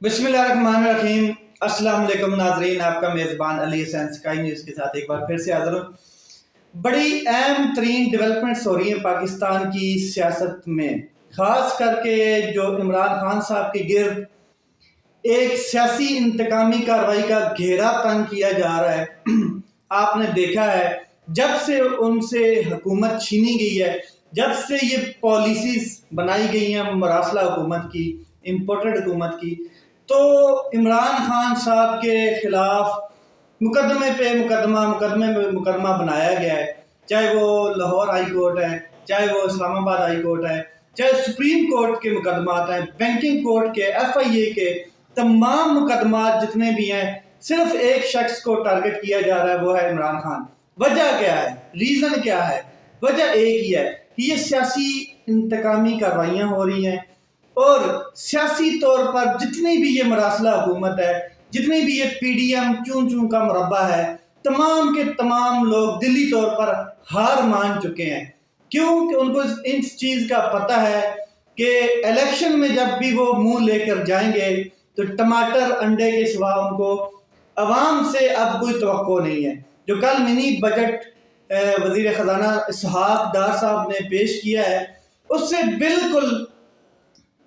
बिस्मिल्लाहिर्रहमानिर्रहीम। अस्सलाम वालेकुम नाजरीन, आपका मेज़बान अली हसन स्काई न्यूज़ के साथ एक बार फिर से हाज़िर हूँ। बड़ी अहम तरीन डेवलपमेंट्स हो रही हैं पाकिस्तान की सियासत में, ख़ास करके जो इमरान खान साहब के गिर्द एक सियासी इंतकामी कार्रवाई का घेरा तंग किया जा रहा है। आपने देखा है जब से उनसे हुकूमत छीनी गई है, जब से ये पॉलिसीज बनाई गई हैं मरासला हुकूमत की, इम्पोर्टेड हुकूमत की, तो इमरान खान साहब के खिलाफ मुकदमे पे मुकदमा मुकदमे पे मुकदमा बनाया गया है। चाहे वो लाहौर हाई कोर्ट है, चाहे वो इस्लामाबाद हाई कोर्ट है, चाहे सुप्रीम कोर्ट के मुकदमात हैं, बैंकिंग कोर्ट के, FIA के तमाम मुकदमात जितने भी हैं, सिर्फ एक शख्स को टारगेट किया जा रहा है, वो है इमरान खान। वजह क्या है? रीज़न क्या है? वजह एक ही है कि ये सियासी इंतकामी कार्रवाइयाँ हो रही हैं और सियासी तौर पर जितनी भी ये मरासला हुकूमत है, जितनी भी ये PDM चूं चूं का मुरब्बा है, तमाम के तमाम लोग दिली तौर पर हार मान चुके हैं। क्यों? कि उनको इस चीज़ का पता है कि इलेक्शन में जब भी वो मुंह लेकर जाएंगे तो टमाटर अंडे के सिवा उनको अवाम से अब कोई तवक्को नहीं है। जो कल मिनी बजट वज़ीर ख़जाना इसहाक डार साहब ने पेश किया है, उससे बिल्कुल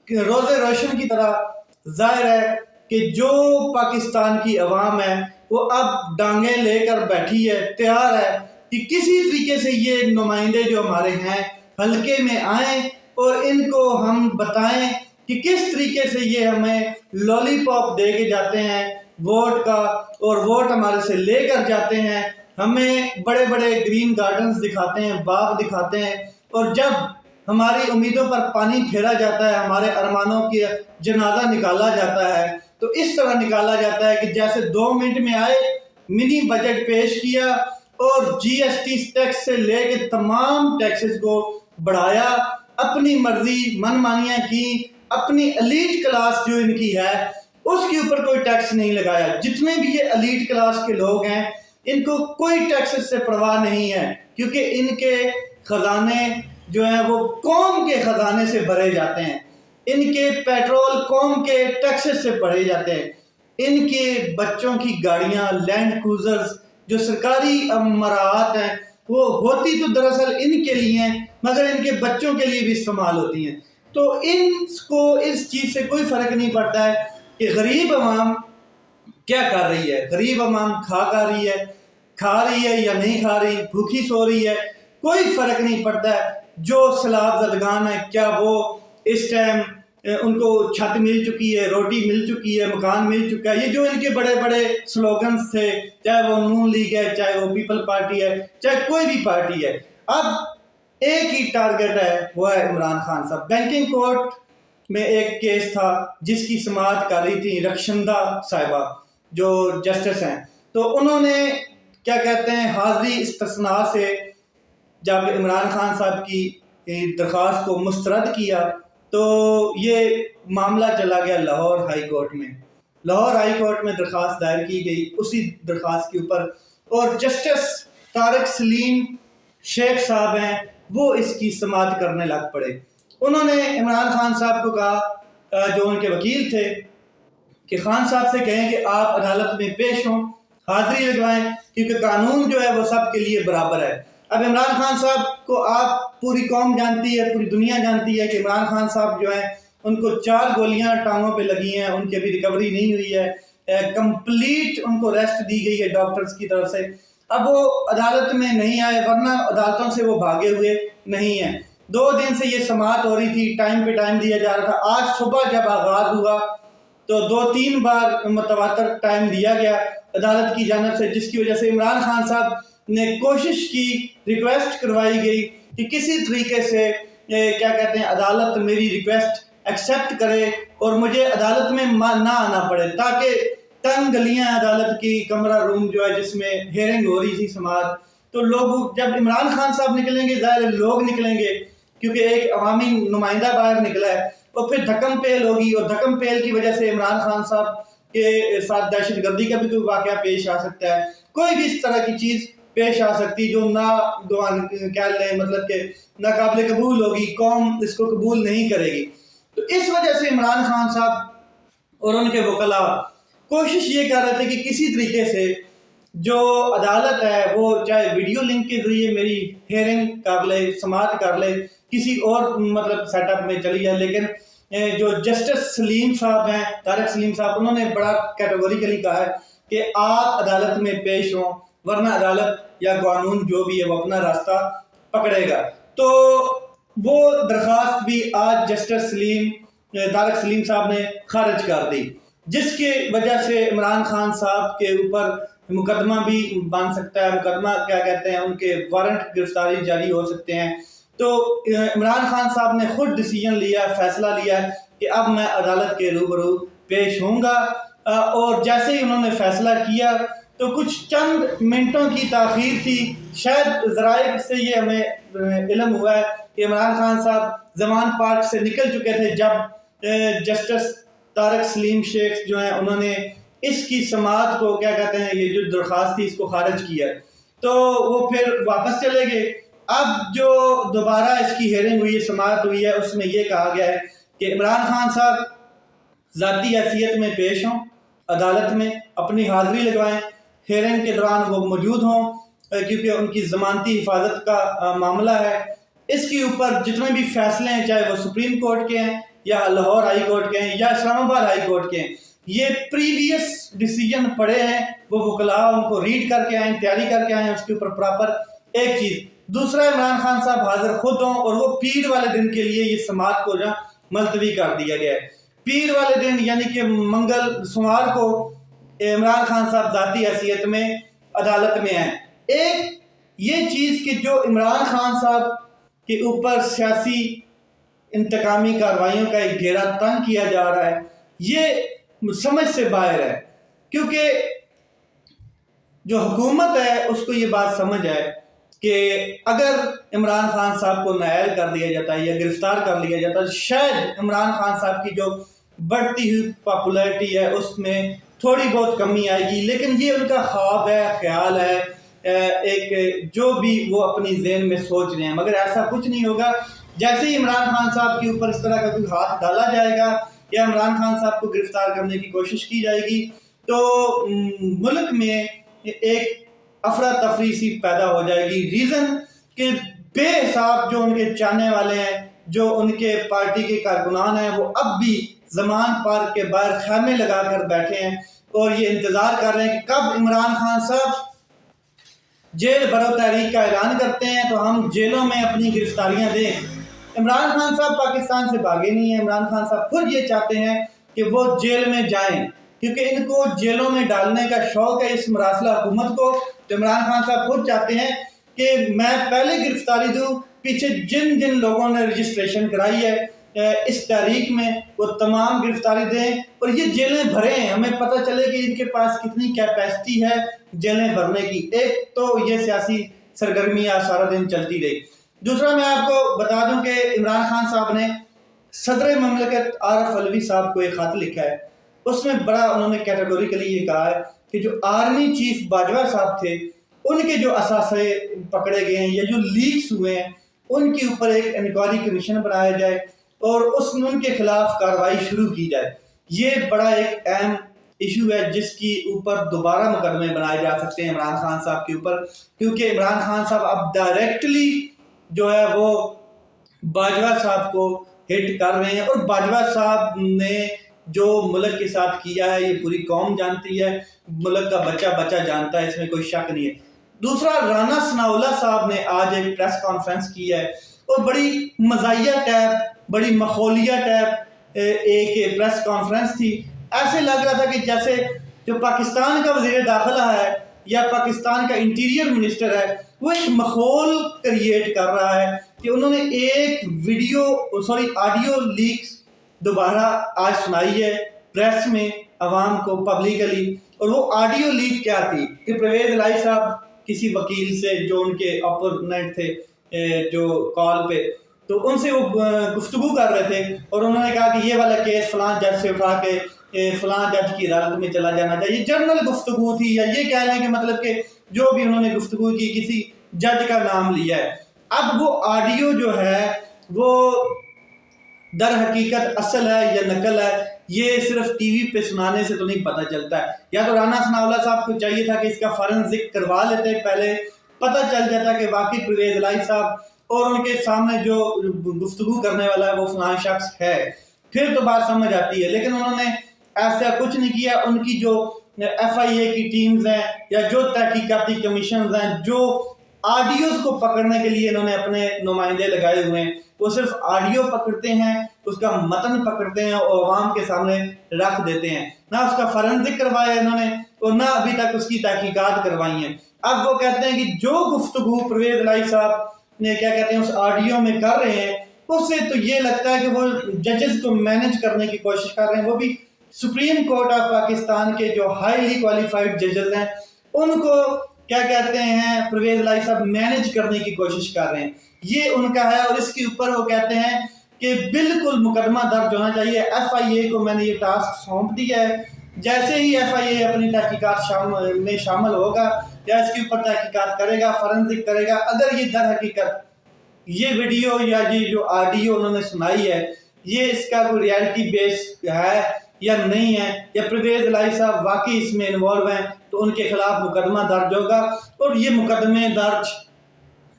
रोज़े रोशन की तरह जाहिर है कि जो पाकिस्तान की अवाम है वो अब डांगे लेकर बैठी है, तैयार है कि किसी तरीके से ये नुमाइंदे जो हमारे हैं हल्के में आए और इनको हम बताएं कि किस तरीके से ये हमें लॉलीपॉप दे के जाते हैं वोट का, और वोट हमारे से लेकर जाते हैं, हमें बड़े बड़े ग्रीन गार्डन्स दिखाते हैं, बाग दिखाते हैं, और जब हमारी उम्मीदों पर पानी फेरा जाता है, हमारे अरमानों की जनाजा निकाला जाता है, तो इस तरह निकाला जाता है कि जैसे 2 मिनट में आए, मिनी बजट पेश किया और GST टैक्स से लेके तमाम टैक्सेस को बढ़ाया, अपनी मर्जी मनमानियां की, अपनी एलीट क्लास जो इनकी है उसके ऊपर कोई टैक्स नहीं लगाया। जितने भी ये एलीट क्लास के लोग हैं इनको कोई टैक्सेस से परवाह नहीं है, क्योंकि इनके खजाने जो है वो कौम के खजाने से भरे जाते हैं, इनके पेट्रोल कौम के टैक्सेस से भरे जाते हैं, इनके बच्चों की गाड़ियां लैंड क्रूजर्स जो सरकारी मराहत हैं वो होती तो दरअसल इनके लिए हैं, मगर इनके बच्चों के लिए भी इस्तेमाल होती हैं। तो इनको इस चीज़ से कोई फ़र्क नहीं पड़ता है कि गरीब अवाम क्या कर रही है, गरीब अवाम खा रही है या नहीं खा रही, भूखी सो रही है, कोई फ़र्क नहीं पड़ता है। जो सैलाब ज़दगान है क्या वो इस टाइम उनको छत मिल चुकी है, रोटी मिल चुकी है, मकान मिल चुका है? ये जो इनके बड़े बड़े स्लोगन्स थे, चाहे वो नून लीग है, चाहे वो पीपल पार्टी है, चाहे कोई भी पार्टी है, अब एक ही टारगेट है, वो है इमरान खान साहब। बैंकिंग कोर्ट में एक केस था जिसकी समाअत कर रही थी रक्षंदा साहिबा जो जस्टिस हैं, तो उन्होंने क्या कहते हैं हाजिरी इस्तिस्ना से जब इमरान खान साहब की दरख्वास्त को मुस्तरद किया तो ये मामला चला गया लाहौर हाई कोर्ट में। लाहौर हाई कोर्ट में दरख्वास्त दायर की गई उसी दरख्वास्त के ऊपर, और जस्टिस तारिक सलीम शेख साहब हैं वो इसकी समाअत करने लग पड़े। उन्होंने इमरान खान साहब को कहा, जो उनके वकील थे, कि खान साहब से कहें कि आप अदालत में पेश हों, हाजिरी लगवाएं, क्योंकि कानून जो है वो सबके लिए बराबर है। अब इमरान खान साहब को आप पूरी कौम जानती है, पूरी दुनिया जानती है कि इमरान खान साहब जो है उनको 4 गोलियां टांगों पे लगी हैं, उनकी अभी रिकवरी नहीं हुई है, कंप्लीट उनको रेस्ट दी गई है डॉक्टर्स की तरफ से। अब वो अदालत में नहीं आए, वरना अदालतों से वो भागे हुए नहीं है। 2 दिन से ये समाअत हो रही थी, टाइम पे टाइम दिया जा रहा था। आज सुबह जब आगाज हुआ तो 2-3 बार मुतवातर टाइम दिया गया अदालत की जानिब से, जिसकी वजह से इमरान खान साहब ने कोशिश की, रिक्वेस्ट करवाई गई कि किसी तरीके से क्या कहते हैं अदालत मेरी रिक्वेस्ट एक्सेप्ट करे और मुझे अदालत में ना आना पड़े, ताकि तंग गलियां अदालत की, कमरा रूम जो है जिसमें हेयरिंग हो रही थी समाअत, तो लोग जब इमरान खान साहब निकलेंगे ज़ाहिर लोग निकलेंगे, क्योंकि एक अवामी नुमाइंदा बाहर निकला है, और फिर धक्कम पेल होगी, और धक्कम पेल की वजह से इमरान खान साहब के साथ दहशत गर्दी का भी कोई वाक़या पेश आ सकता है, कोई भी इस तरह की चीज़ पेश आ सकती जो ना क्या लें, मतलब कि नाकाबिल कबूल होगी, कौम इसको कबूल नहीं करेगी। तो इस वजह से इमरान खान साहब और उनके वकला कोशिश ये कर रहे थे कि किसी तरीके से जो अदालत है वो चाहे वीडियो लिंक के जरिए मेरी हेयरिंग कर ले, समाप्त कर ले, किसी और मतलब सेटअप में चली जाए। लेकिन जो जस्टिस सलीम साहब हैं, तारिक सलीम साहब, उन्होंने बड़ा कैटेगोरिकली कहा है कि आप अदालत में पेश हों, वरना अदालत या कानून जो भी है वो अपना रास्ता पकड़ेगा। तो वो दरख्वास्त भी आज जस्टिस तारिक सलीम साहब ने खारिज कर दी, जिसके वजह से इमरान खान साहब के ऊपर मुकदमा भी बन सकता है। मुकदमा क्या कहते हैं, उनके वारंट गिरफ्तारी जारी हो सकते हैं। तो इमरान खान साहब ने खुद डिसीजन लिया, फैसला लिया कि अब मैं अदालत के रूबरू पेश होऊंगा। और जैसे ही उन्होंने फैसला किया तो कुछ चंद मिनटों की ताखीर थी, शायद ज़राए से ये हमें इल्म हुआ है कि इमरान खान साहब जमान पार्क से निकल चुके थे जब जस्टिस तारिक सलीम शेख जो है उन्होंने इसकी समाअत को क्या कहते हैं, ये जो दरख्वास्त थी इसको खारिज किया। तो वो फिर वापस चले गए। अब जो दोबारा इसकी हेयरिंग हुई है, समाअत हुई है, उसमें ये कहा गया है कि इमरान खान साहब ज़ाती हैसियत में पेश हों अदालत में, अपनी हाज़िरी लगवाएं, हेयरिंग के दौरान वो मौजूद हों, क्योंकि उनकी ज़मानती हिफाजत का मामला है। इसके ऊपर जितने भी फैसले हैं, चाहे वो सुप्रीम कोर्ट के हैं या लाहौर हाई कोर्ट के हैं या इस्लामाबाद हाई कोर्ट के हैं, ये प्रीवियस डिसीजन पड़े हैं, वो वकला उनको रीड करके आए, तैयारी करके आए उसके ऊपर प्रॉपर। एक चीज़, दूसरा, इमरान खान साहब हाजिर खुद हों और वो पीर वाले दिन के लिए ये समाअत को जो मुलतवी कर दिया गया है। पीर वाले दिन यानी कि मंगल सोमवार को इमरान खान साहब ज़ाती हैसियत में अदालत में हैं। एक ये चीज़ कि जो इमरान खान साहब के ऊपर सियासी इंतकामी कार्रवाइयों का एक घेरा तंग किया जा रहा है, ये समझ से बाहर है। क्योंकि जो हुकूमत है उसको ये बात समझ है कि अगर इमरान खान साहब को नायल कर दिया जाता है या गिरफ्तार कर लिया जाता है, शायद इमरान खान साहब की जो बढ़ती हुई पॉपुलैरिटी है उसमें थोड़ी बहुत कमी आएगी। लेकिन ये उनका ख्वाब है, ख्याल है, एक जो भी वो अपनी ज़हन में सोच रहे हैं, मगर ऐसा कुछ नहीं होगा। जैसे ही इमरान खान साहब के ऊपर इस तरह का कोई हाथ डाला जाएगा या इमरान खान साहब को गिरफ्तार करने की कोशिश की जाएगी, तो मुल्क में एक अफरा तफरी सी पैदा हो जाएगी। रीज़न कि बेहिसाब जो उनके चाहने वाले हैं, जो उनके पार्टी के कारकुनान हैं, वो अब भी जमान पार्क के बाहर खैमे लगा कर बैठे हैं और ये इंतज़ार कर रहे हैं कि कब इमरान खान साहब जेल भरो तहरीक का ऐलान करते हैं तो हम जेलों में अपनी गिरफ्तारियां दें। इमरान खान साहब पाकिस्तान से भागे नहीं हैं। इमरान खान साहब खुद ये चाहते हैं कि वो जेल में जाएं, क्योंकि इनको जेलों में डालने का शौक है इस मरासला हुकूमत को। तो इमरान खान साहब खुद चाहते हैं कि मैं पहले गिरफ्तारी दूं, पीछे जिन जिन लोगों ने रजिस्ट्रेशन कराई है इस तारीख में वो तमाम गिरफ्तारी दें और ये जेलें भरें। हमें पता चले कि इनके पास कितनी कैपेसिटी है जेलें भरने की। एक तो ये सियासी सरगर्मियाँ सारा दिन चलती रही। दूसरा, मैं आपको बता दूं कि इमरान खान साहब ने सदर ममलकत आरिफ अलवी साहब को एक खत लिखा है। उसमें बड़ा उन्होंने कैटेगोरिकली ये कहा है कि जो आर्मी चीफ बाजवा साहब थे उनके जो असासे पकड़े गए हैं या जो लीक्स हुए हैं उनके ऊपर एक इंक्वायरी कमीशन बनाया जाए और उसमें उनके खिलाफ कार्रवाई शुरू की जाए। ये बड़ा एक अहम इशू है जिसकी ऊपर दोबारा मुकदमे बनाए जा सकते हैं इमरान खान साहब के ऊपर, क्योंकि इमरान खान साहब अब डायरेक्टली जो है वो बाजवा साहब को हिट कर रहे हैं। और बाजवा साहब ने जो मुल्क के साथ किया है ये पूरी कौम जानती है, मुल्क का बच्चा बच्चा जानता है, इसमें कोई शक नहीं है। दूसरा, राना सनाउल्लाह साहब ने आज एक प्रेस कॉन्फ्रेंस की है और बड़ी मज़ाहिया टाइप, बड़ी मखौलिया टाइप एक प्रेस कॉन्फ्रेंस थी। ऐसे लग रहा था कि जैसे जो पाकिस्तान का वज़ीर दाखिला है या पाकिस्तान का इंटीरियर मिनिस्टर है वो एक माहौल क्रिएट कर रहा है कि उन्होंने एक ऑडियो लीक्स दोबारा आज सुनाई है प्रेस में अवाम को पब्लिकली। और वो ऑडियो लीक क्या थी कि परवेज इलाही साहब किसी वकील से जो उनके अपोनेंट थे जो कॉल पे, तो उनसे वो गुफ्तगू कर रहे थे और उन्होंने कहा कि ये वाला केस फलां जज से उठा के फलां जज की अदालत में चला जाना चाहिए। जनरल गुफ्तगू थी, या ये कह लें कि मतलब कि जो भी उन्होंने गुफ्तगू की किसी जज का नाम लिया है। अब वो ऑडियो जो है वो दर हकीकत असल है या नकल है, ये सिर्फ टीवी पे सुनाने से तो नहीं पता चलता है। या तो राना सनाउल्लाह साहब को चाहिए था कि इसका फॉरेंसिक करवा लेते, पहले पता चल जाता कि वाकई परवेज इलाही साहब और उनके सामने जो गुफ्तगू करने वाला है वो फलां शख्स है, फिर तो बात समझ आती है। लेकिन उन्होंने ऐसा कुछ नहीं किया। उनकी जो FIA की टीम्स हैं या जो तहकीकाती कमीशन हैं, जो ऑडियोज को पकड़ने के लिए इन्होंने अपने नुमाइंदे लगाए हुए हैं, वो सिर्फ ऑडियो पकड़ते हैं, उसका मतन पकड़ते हैं और आवाम के सामने रख देते हैं। ना उसका फॉरेंसिक करवाया इन्होंने और ना अभी तक उसकी तहकीकात करवाई है। अब वो कहते हैं कि जो गुफ्तगू परवेज इलाही साहब ने क्या कहते हैं उस ऑडियो में कर रहे हैं, उससे तो ये लगता है कि वो जजेस को मैनेज करने की कोशिश कर रहे हैं, वो भी सुप्रीम कोर्ट ऑफ पाकिस्तान के जो हाईली क्वालिफाइड जजेस हैं उनको क्या कहते हैं परवेज इलाही साहब मैनेज करने की कोशिश कर रहे हैं, ये उनका है। और इसके ऊपर वो कहते हैं कि बिल्कुल मुकदमा दर्ज होना चाहिए। FIA को मैंने ये टास्क सौंप दिया है, जैसे ही FIA अपनी तहकीकात में शामिल होगा या इसके ऊपर तहकीकात करेगा, फॉरेंसिक करेगा, अगर ये दर हकीकत ये वीडियो या ये जो ऑडियो उन्होंने सुनाई है ये इसका कोई रियलिटी बेस है या नहीं है, या परवेज इलाही साहब वाकई इसमें इन्वॉल्व हैं, तो उनके खिलाफ मुकदमा दर्ज होगा। और ये मुकदमे दर्ज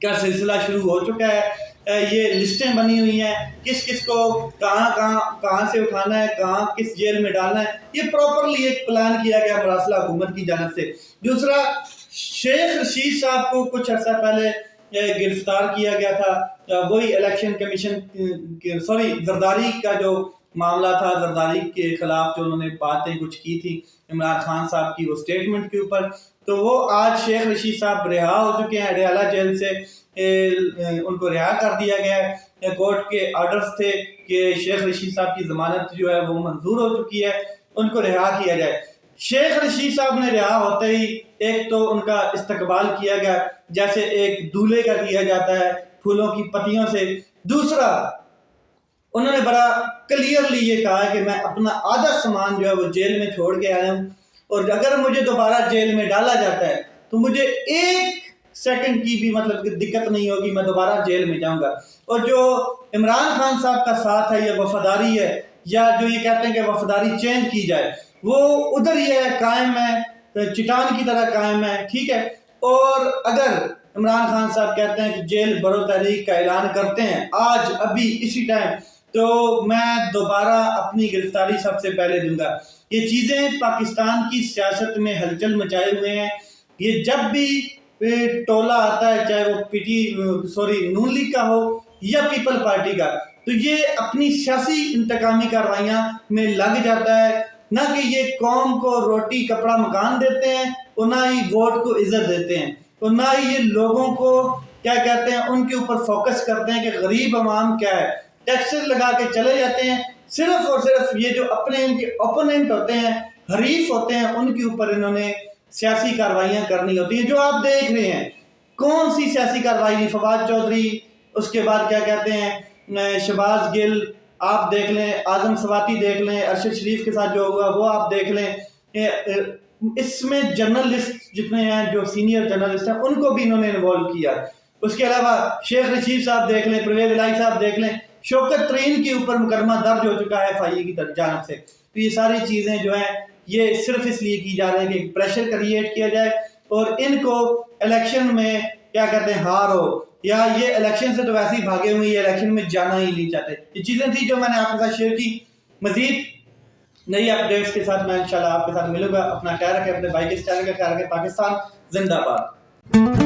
का सिलसिला शुरू हो चुका है। ये लिस्टें बनी हुई हैं, किस किस को कहाँ से उठाना है, कहाँ किस जेल में डालना है, ये प्रॉपरली एक प्लान किया गया मरासला हुकूमत की जानब से। दूसरा, शेख रशीद साहब को कुछ अर्सा पहले गिरफ्तार किया गया था, वही इलेक्शन कमीशन जरदारी का जो मामला था, जरदारी के खिलाफ जो उन्होंने बातें कुछ की थी इमरान खान साहब की वो स्टेटमेंट के ऊपर, तो वो आज शेख रशीद साहब रिहा हो चुके हैं अडयाला जेल से। उनको रिहा कर दिया गया है। कोर्ट के ऑर्डर्स थे कि शेख रशीद साहब की जमानत जो है वो मंजूर हो चुकी है, उनको रिहा किया जाए। शेख रशीद साहब ने रिहा होते ही एक तो उनका इस्तकबाल किया गया जैसे एक दूल्हे का किया जाता है फूलों की पत्तियों से। दूसरा, उन्होंने बड़ा क्लियरली ये कहा है कि मैं अपना आधा सामान जो है वो जेल में छोड़ के आया हूँ और अगर मुझे दोबारा जेल में डाला जाता है तो मुझे 1 सेकंड की भी मतलब कि दिक्कत नहीं होगी, मैं दोबारा जेल में जाऊंगा। और जो इमरान खान साहब का साथ है या वफादारी है, या जो ये कहते हैं कि वफादारी चेंज की जाए, वो उधर ही है, कायम है, चट्टान की तरह कायम है, ठीक है। और अगर इमरान खान साहब कहते हैं कि जेल बरो तहरीक का ऐलान करते हैं आज अभी इसी टाइम, तो मैं दोबारा अपनी गिरफ्तारी सबसे पहले दूंगा। ये चीज़ें पाकिस्तान की सियासत में हलचल मचाए हुए हैं। ये जब भी टोला आता है, चाहे वो नून लीग का हो या पीपल पार्टी का, तो ये अपनी सियासी इंतकामी कार्रवाइयाँ में लग जाता है। ना कि ये कौम को रोटी कपड़ा मकान देते हैं और ना ही वोट को इज्जत देते हैं, और ना ही ये लोगों को क्या कहते हैं उनके ऊपर फोकस करते हैं कि गरीब आवाम क्या है। टैक्सेस लगा के चले जाते हैं, सिर्फ और सिर्फ ये जो अपने इनके ओपोनेंट होते हैं, हरीफ होते हैं, उनके ऊपर इन्होंने सियासी कार्रवाइयाँ करनी होती हैं। जो आप देख रहे हैं कौन सी सियासी कार्रवाई, फवाद चौधरी, उसके बाद क्या कहते हैं शहबाज गिल आप देख लें, आजम सवाती देख लें, अरशद शरीफ के साथ जो हुआ वो आप देख लें। इसमें जर्नलिस्ट जितने हैं, जो सीनियर जर्नलिस्ट हैं, उनको भी इन्होंने इन्वॉल्व किया। उसके अलावा शेख रशीद साहब देख लें, परवेज इलाही साहब देख लें, शौकत तरीन के ऊपर मुकदमा दर्ज हो चुका है FIA की जानब से। तो ये सारी चीज़ें जो हैं ये सिर्फ इसलिए की जा रही है कि प्रेशर क्रिएट किया जाए और इनको इलेक्शन में क्या कहते हैं हार हो, या ये इलेक्शन से तो वैसे ही भागे हुए, ये इलेक्शन में जाना ही नहीं चाहते। ये चीज़ें थी जो मैंने आपके साथ शेयर की। मजीद नई अपडेट्स के साथ मैं इंशाल्लाह आपके साथ मिलूंगा। अपना ख्याल रखें, अपने भाई के चैनल का ख्याल रखें। पाकिस्तान जिंदाबाद।